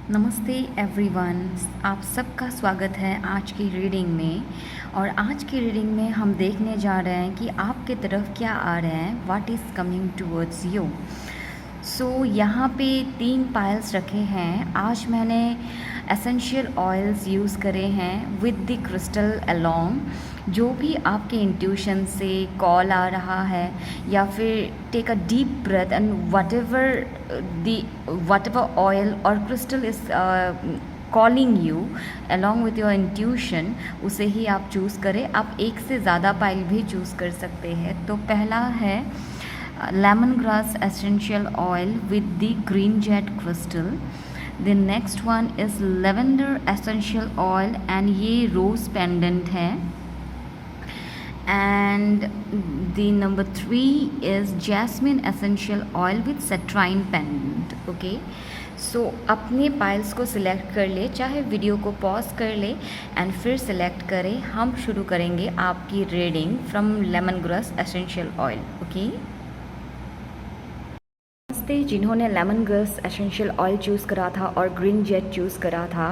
नमस्ते एवरीवन, आप सबका स्वागत है आज की रीडिंग में। और आज की रीडिंग में हम देखने जा रहे हैं कि आपके तरफ क्या आ रहा है, what is coming towards you. यहाँ पे 3 पायल्स रखे हैं। आज मैंने एसेंशियल ऑयल्स यूज़ करे हैं विद द क्रिस्टल अलोंग। जो भी आपके इंट्यूशन से कॉल आ रहा है या फिर take a deep breath and whatever oil और crystal is calling you along with your intuition, उसे ही आप चूज़ करें। आप एक से ज़्यादा पायल भी चूज़ कर सकते हैं। तो पहला है lemon grass essential oil with the green jet crystal. The next one is lavender essential oil and ये रोज़ पेंडेंट है। And the number 3 is jasmine essential oil with citrine pendant. Okay, so अपने piles को select कर ले, चाहे video को pause कर ले एंड फिर सिलेक्ट करें। हम शुरू करेंगे आपकी reading from lemon grass essential oil. Okay, जिन्होंने lemon grass essential oil choose करा था और ग्रीन जेट चूज़ करा था,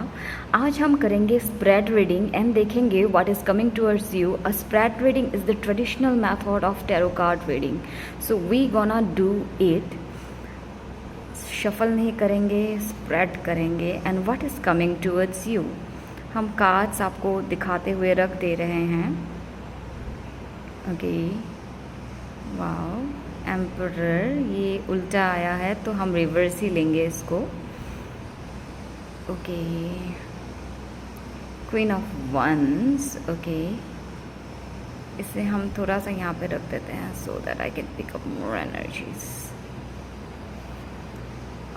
आज हम करेंगे स्प्रेड रीडिंग एंड देखेंगे what is coming towards you. A spread reading is the traditional method of tarot card reading, so we gonna do it. Shuffle नहीं करेंगे, स्प्रेड करेंगे and what is coming towards you. हम cards आपको दिखाते हुए रख दे रहे हैं। ओके, वाओ, एम्परर, ये उल्टा आया है तो हम रिवर्स ही लेंगे इसको। Okay, queen of wands. Okay, इसे हम थोड़ा सा यहाँ पे रख देते हैं so that I can pick up more energies.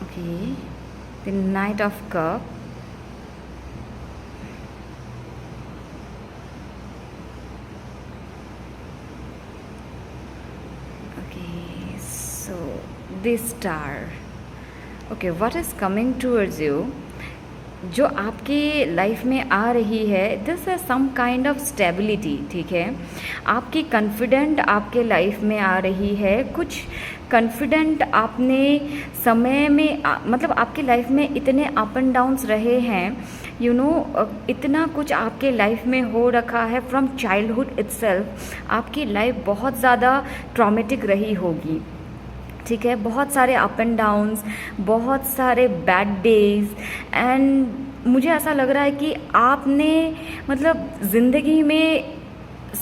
Okay, the knight of cup. So this star. Okay, what is coming towards you? जो आपके लाइफ में आ रही है, this is some kind of stability. ठीक है, आपकी कॉन्फिडेंट आपके लाइफ में आ रही है। कुछ कॉन्फिडेंट आपने समय में मतलब आपके लाइफ में इतने अप एंड डाउन्स रहे हैं, यू नो, इतना कुछ आपके लाइफ में हो रखा है फ्रॉम चाइल्डहुड इटसेल्फ। आपकी लाइफ बहुत ज़्यादा ट्रॉमेटिक रही होगी। ठीक है, बहुत सारे अप एंड डाउन्स, बहुत सारे बैड डेज, एंड मुझे ऐसा लग रहा है कि आपने मतलब ज़िंदगी में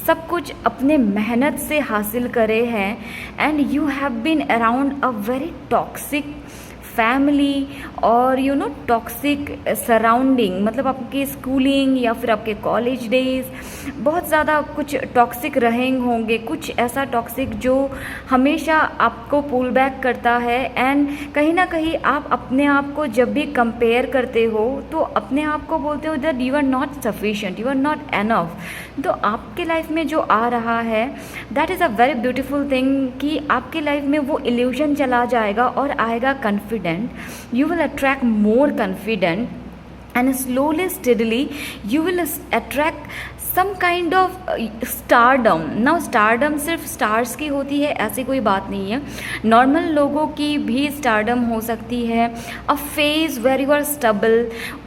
सब कुछ अपने मेहनत से हासिल करे हैं and you have been around a very toxic family और यू नो टॉक्सिक सराउंडिंग। मतलब आपकी स्कूलिंग या फिर आपके कॉलेज डेज बहुत ज़्यादा कुछ टॉक्सिक रहे होंगे, कुछ ऐसा टॉक्सिक जो हमेशा आपको पुल बैक करता है। एंड कहीं ना कहीं आप अपने आप को जब भी कंपेयर करते हो तो अपने आप को बोलते हो that you are not sufficient, you are not enough. तो आपके लाइफ में जो आ रहा है that is a very beautiful thing कि आपके लाइफ में वो इल्यूजन चला जाएगा और आएगा confident. You will attract more confident and slowly steadily you will attract some kind of stardom. Now stardom सिर्फ स्टार्स की होती है ऐसी कोई बात नहीं है, नॉर्मल लोगों की भी स्टारडम हो सकती है। A phase where you are stable,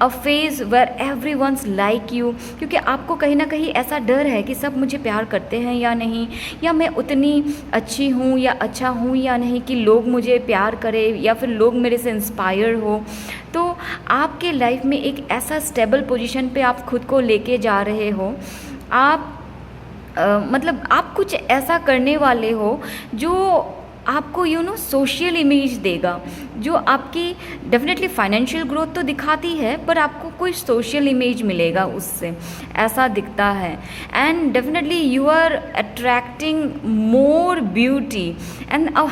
a phase where every once like you, क्योंकि आपको कहीं ना कहीं ऐसा डर है कि सब मुझे प्यार करते हैं या नहीं, या मैं उतनी अच्छी हूँ या अच्छा हूँ या नहीं कि लोग मुझे प्यार करें या फिर लोग मेरे से इंस्पायर हो। तो आपके लाइफ में एक ऐसा स्टेबल पोजीशन पे आप खुद को लेके जा रहे हो। आप मतलब आप कुछ ऐसा करने वाले हो जो आपको यू नो सोशल इमेज देगा, जो आपकी डेफिनेटली फाइनेंशियल ग्रोथ तो दिखाती है पर आपको कोई सोशल इमेज मिलेगा उससे, ऐसा दिखता है। And definitely you are attracting more beauty and a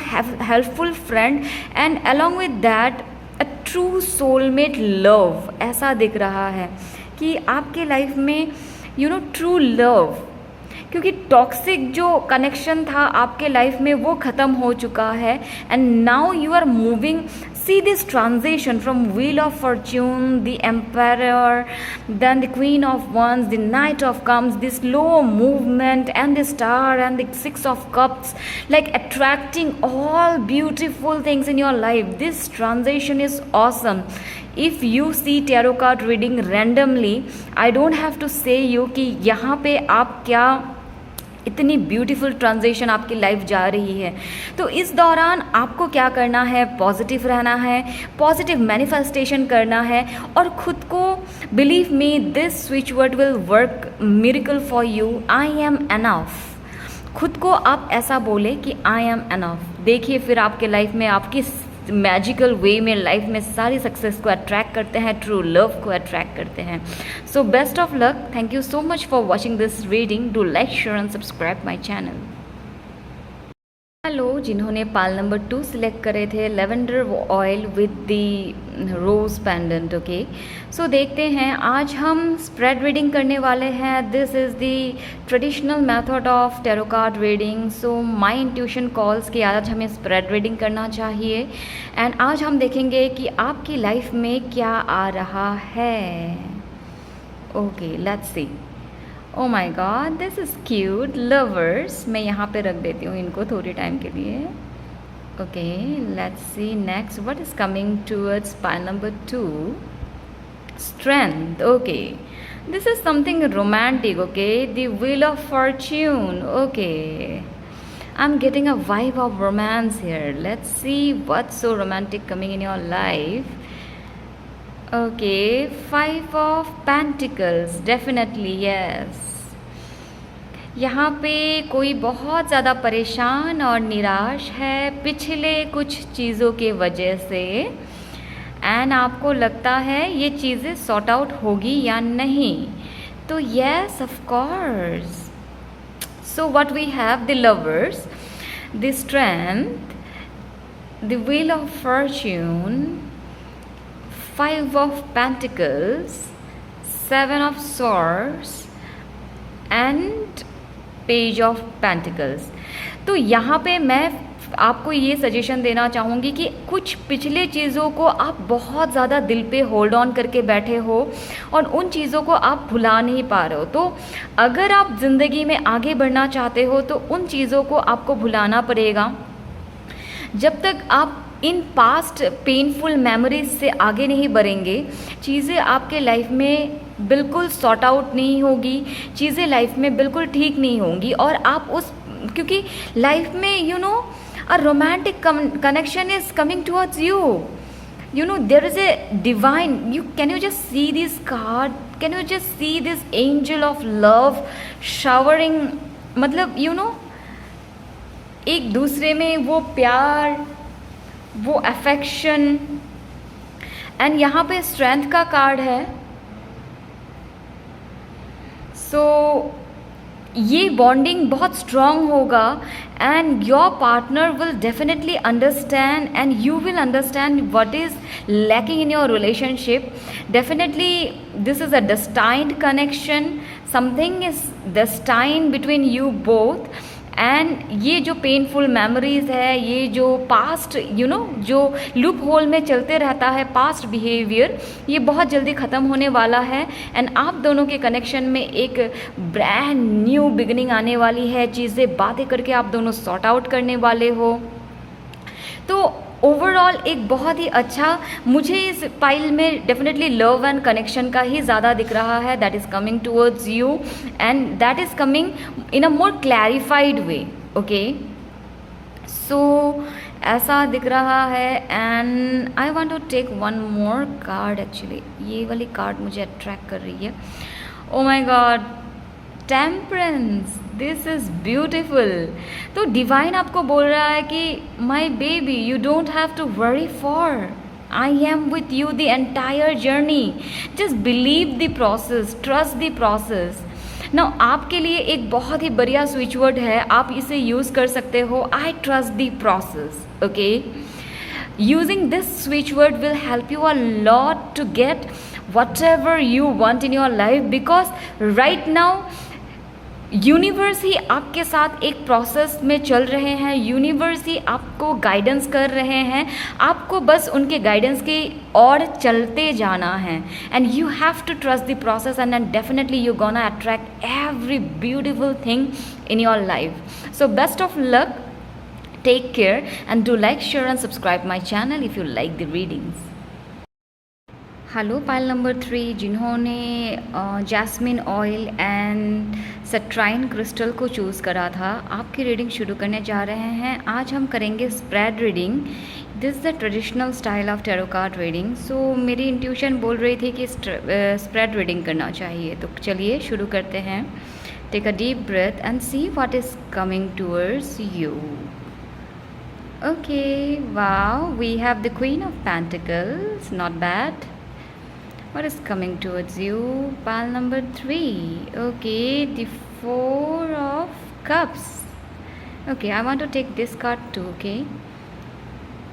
helpful friend and along with that a true soulmate love. ऐसा दिख रहा है कि आपके लाइफ में यू नो ट्रू लव, क्योंकि टॉक्सिक जो कनेक्शन था आपके लाइफ में वो ख़त्म हो चुका है and now you are moving See this transition from Wheel of Fortune, the Emperor, then the Queen of Wands, the Knight of Cups, this slow movement, and the Star, and the Six of Cups, like attracting all beautiful things in your life. This transition is awesome. If you see tarot card reading randomly, I don't have to say you कि यहाँ पे आप क्या इतनी beautiful transition आपकी life जा रही है। तो इस दौरान आपको क्या करना है, पॉजिटिव रहना है, पॉजिटिव मैनिफेस्टेशन करना है, और ख़ुद को believe me this switch word will work miracle for you, I am enough. खुद को आप ऐसा बोले कि आई एम एनफ। देखिए फिर आपके लाइफ में आपकी मैजिकल वे में लाइफ में सारी सक्सेस को अट्रैक्ट करते हैं, ट्रू लव को अट्रैक्ट करते हैं। So best of luck. Thank you so much for watching this reading. Do like, share and subscribe my channel. Hello, जिन्होंने पाल नंबर 2 सिलेक्ट करे थे, lavender oil with the rose pendant. Okay, so देखते हैं आज हम स्प्रेड रीडिंग करने वाले हैं। This is the traditional method of tarot card reading. So my intuition calls कि आज हमें स्प्रेड रीडिंग करना चाहिए, एंड आज हम देखेंगे कि आपकी लाइफ में क्या आ रहा है। Okay, let's see. Oh my god, this is cute. Lovers, मैं यहाँ पे रख देती हूँ इनको थोड़ी टाइम के लिए। Okay, let's C next what is coming towards pile number 2। Strength. Okay, this is something romantic. Okay, the wheel of Fortune. Okay, I am getting a vibe of romance here. Let's see what's so romantic coming in your life. Okay, 5 of pentacles, definitely yes. यहाँ पे कोई बहुत ज़्यादा परेशान और निराश है पिछले कुछ चीज़ों के वजह से, एंड आपको लगता है ये चीज़ें सॉर्ट आउट होगी या नहीं। तो yes, of course. So what we have, the lovers, the strength, the wheel of fortune, 5 of Pentacles, 7 of Swords and Page of Pentacles। तो यहाँ पे मैं आपको ये सजेशन देना चाहूँगी कि कुछ पिछले चीज़ों को आप बहुत ज़्यादा दिल पे होल्ड ऑन करके बैठे हो और उन चीज़ों को आप भुला नहीं पा रहे हो। तो अगर आप ज़िंदगी में आगे बढ़ना चाहते हो तो उन चीज़ों को आपको भुलाना पड़ेगा। जब तक आप इन पास्ट पेनफुल मेमोरीज से आगे नहीं बढ़ेंगे, चीज़ें आपके लाइफ में बिल्कुल सॉर्ट आउट नहीं होगी, चीज़ें लाइफ में बिल्कुल ठीक नहीं होंगी, और आप उस, क्योंकि लाइफ में you no a romantic connection is coming towards you, you know there is a divine, can you just see this card, can you just see this angel of love showering, मतलब you know एक दूसरे में वो प्यार, वो affection, and यहाँ पे strength का कार्ड है। सो ये बॉन्डिंग बहुत स्ट्रॉन्ग होगा, and your partner will definitely understand, and you will understand what is lacking in your relationship. Definitely this is a destined connection, something is destined between you both, and ये जो painful memories है, ये जो past you know जो loophole में चलते रहता है पास्ट बिहेवियर, ये बहुत जल्दी ख़त्म होने वाला है, एंड आप दोनों के कनेक्शन में एक ब्रांड न्यू बिगनिंग आने वाली है। चीज़ें बातें करके आप दोनों सॉर्ट आउट करने वाले हो। तो ओवरऑल एक बहुत ही अच्छा, मुझे इस पाइल में डेफिनेटली लव एंड कनेक्शन का ही ज़्यादा दिख रहा है, that is coming towards you, and that is coming in a more clarified way. Okay, so ऐसा दिख रहा है, and I want to take one more card. Actually ये वाली कार्ड मुझे अट्रैक्ट कर रही है। Oh my God, temperance, this is beautiful. तो डिवाइन आपको बोल रहा है कि my baby, you don't have to worry for, I am with you the entire journey, just believe the process, trust the process. ना आपके लिए एक बहुत ही बढ़िया स्विच वर्ड है, आप इसे यूज़ कर सकते हो, I trust the process. Okay, using this switch word will help you a lot to get whatever you want in your life, because right now universe ही आपके साथ एक प्रोसेस में चल रहे हैं, यूनिवर्स ही आपको गाइडेंस कर रहे हैं, आपको बस उनके गाइडेंस की और चलते जाना है। And you have to trust the process and definitely you gonna attract every beautiful thing in your life. So best of luck, take care, and do like, share and subscribe my channel if you like the readings. Hello pile number 3 जिन्होंने jasmine oil and सट्राइन crystal को choose करा था, आपकी reading शुरू करने जा रहे हैं। आज हम करेंगे spread reading. This the traditional style of tarot card reading. So मेरी इंट्यूशन बोल रही थी कि स्प्रेड रीडिंग करना चाहिए, तो चलिए शुरू करते हैं। Take a deep breath and see what is coming towards you. Okay, wow, we have the Queen of Pentacles, not bad. What is coming towards you? Pile number 3. Okay, the 4 of Cups. Okay, I want to take this card too, okay?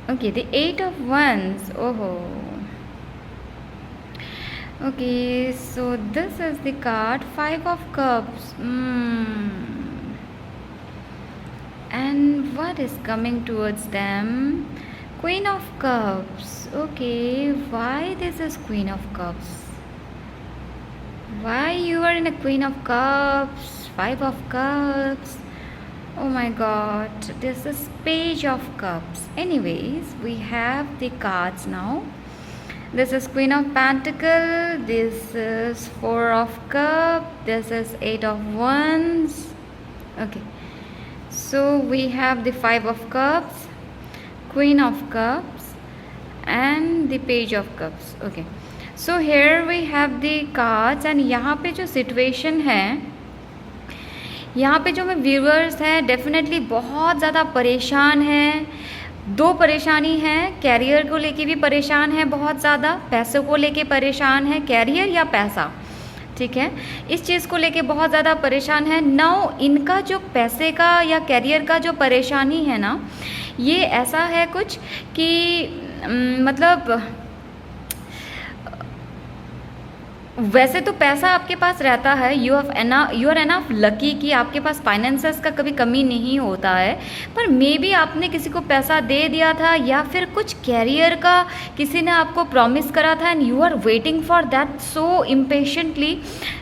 Okay, the 8 of Wands. Oh. Okay, so this is the card 5 of Cups. And what is coming towards them? Queen of Cups. Okay, why this is Queen of Cups? Why you are in a Queen of Cups? 5 of Cups. Oh my God, this is Page of Cups. Anyways, we have the cards now. This is Queen of Pentacles, this is 4 of Cups, this is 8 of Wands. Okay, so we have the 5 of Cups, Queen of Cups and the Page of Cups. Okay, so here we have the cards and यहाँ पे जो situation है, यहाँ पे जो मेरे viewers हैं definitely बहुत ज़्यादा परेशान हैं। दो परेशानी है, कैरियर को लेके भी परेशान है, बहुत ज़्यादा पैसों को लेके परेशान है, कैरियर या पैसा, ठीक है, इस चीज़ को लेके बहुत ज़्यादा परेशान है। नाउ इनका जो पैसे का या कैरियर का जो परेशानी है ना, ये ऐसा है कुछ कि मतलब वैसे तो पैसा आपके पास रहता है, यू आर एनफ लकी कि आपके पास फाइनेंसेस का कभी कमी नहीं होता है, पर मे बी आपने किसी को पैसा दे दिया था या फिर कुछ कैरियर का किसी ने आपको प्रॉमिस करा था and you are waiting for that so impatiently,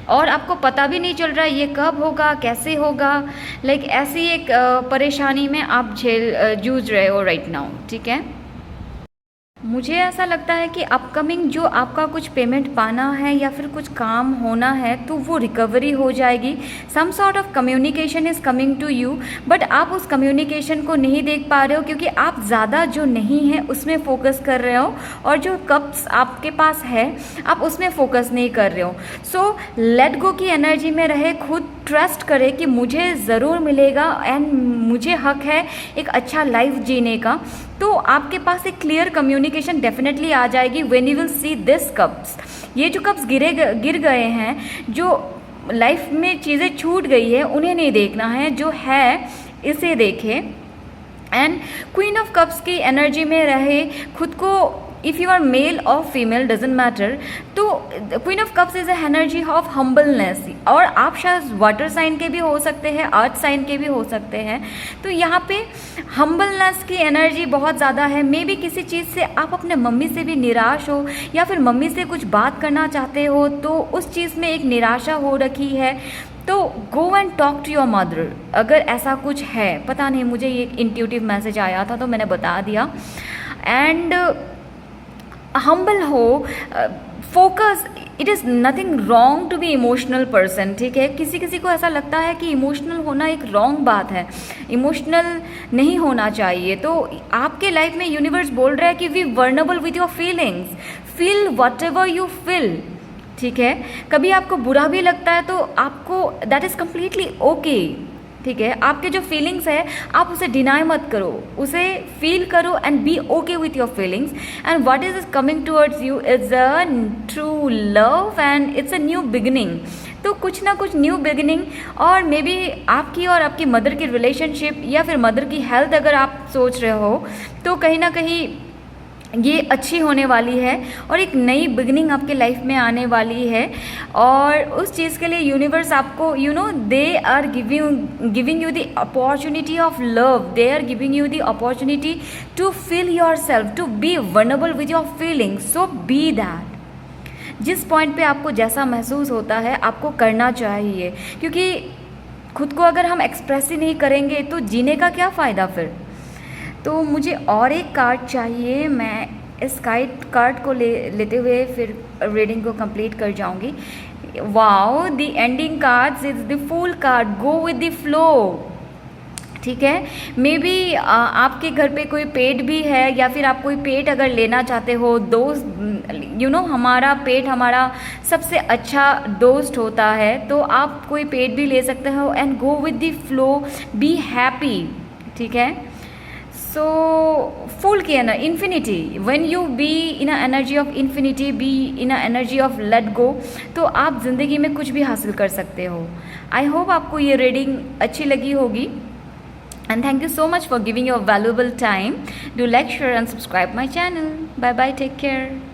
और आपको पता भी नहीं चल रहा है ये कब होगा, कैसे होगा। लाइक ऐसी एक परेशानी में आप जूझ रहे हो राइट नाउ, ठीक है। मुझे ऐसा लगता है कि अपकमिंग जो आपका कुछ पेमेंट पाना है या फिर कुछ काम होना है तो वो रिकवरी हो जाएगी। Some sort of communication is coming to you, but आप उस कम्युनिकेशन को नहीं देख पा रहे हो क्योंकि आप ज़्यादा जो नहीं है उसमें फोकस कर रहे हो, और जो कप्स आपके पास है आप उसमें फोकस नहीं कर रहे हो। सो लेट गो की एनर्जी में रहे, खुद ट्रस्ट करें कि मुझे ज़रूर मिलेगा एंड मुझे हक है एक अच्छा लाइफ जीने का। तो आपके पास एक क्लियर कम्युनिकेशन डेफिनेटली आ जाएगी when you will see this cups. ये जो कप्स गिर गए हैं, जो लाइफ में चीज़ें छूट गई है, उन्हें नहीं देखना है, जो है इसे देखें। एंड क्वीन ऑफ कप्स की एनर्जी में रहे, खुद को इफ़ यू आर मेल और फीमेल डजेंट मैटर, तो queen of cups is a energy of humbleness, और आप शायद वाटर साइन के भी हो सकते हैं, अर्थ साइन के भी हो सकते हैं। तो यहाँ पे हम्बलनेस की एनर्जी बहुत ज़्यादा है। मे बी किसी चीज़ से आप अपने मम्मी से भी निराश हो या फिर मम्मी से कुछ बात करना चाहते हो तो उस चीज़ में एक निराशा हो रखी है, तो go and talk to your mother. अगर ऐसा कुछ है, पता नहीं, मुझे ये इंट्यूटिव मैसेज आया था तो मैंने बता दिया। एंड हम्बल हो, focus, it is nothing wrong to be emotional person, ठीक है। किसी किसी को ऐसा लगता है कि इमोशनल होना एक रॉन्ग बात है, इमोशनल नहीं होना चाहिए। तो आपके लाइफ में यूनिवर्स बोल रहा है कि be vulnerable with your feelings, feel whatever you feel, ठीक है। कभी आपको बुरा भी लगता है तो आपको दैट इज़ कम्प्लीटली ओके, ठीक है। आपके जो फीलिंग्स है आप उसे डिनाई मत करो, उसे फील करो and be okay with your feelings. And what is coming towards you is a true love and it's a new beginning. तो कुछ ना कुछ न्यू बिगिनिंग, और मे बी आपकी और आपकी मदर की रिलेशनशिप या फिर मदर की हेल्थ अगर आप सोच रहे हो तो कहीं ना कहीं ये अच्छी होने वाली है और एक नई बिगनिंग आपके लाइफ में आने वाली है। और उस चीज़ के लिए यूनिवर्स आपको they are giving you the opportunity of love, they are giving you the opportunity to feel your self, to be vulnerable with your feelings. So be that. जिस पॉइंट पे आपको जैसा महसूस होता है आपको करना चाहिए, क्योंकि खुद को अगर हम एक्सप्रेस ही नहीं करेंगे तो जीने का क्या फ़ायदा फिर। तो मुझे और एक कार्ड चाहिए, मैं इस कार्ड को लेते हुए फिर रीडिंग को कंप्लीट कर जाऊंगी। Wow, the ending cards is the fool card, go with the flow. ठीक है, मे बी आपके घर पे कोई पेट भी है या फिर आप कोई पेट अगर लेना चाहते हो, दोस्त हमारा पेट हमारा सबसे अच्छा दोस्त होता है, तो आप कोई पेट भी ले सकते हो and go with the flow, be happy. ठीक है, सो फुल की infinity, when you be in a energy of infinity, be in a energy of let go, तो आप ज़िंदगी में कुछ भी हासिल कर सकते हो। आई होप आपको ये रीडिंग अच्छी लगी होगी and thank you so much for giving your valuable time. Do like, share and subscribe my channel. Bye bye, take care.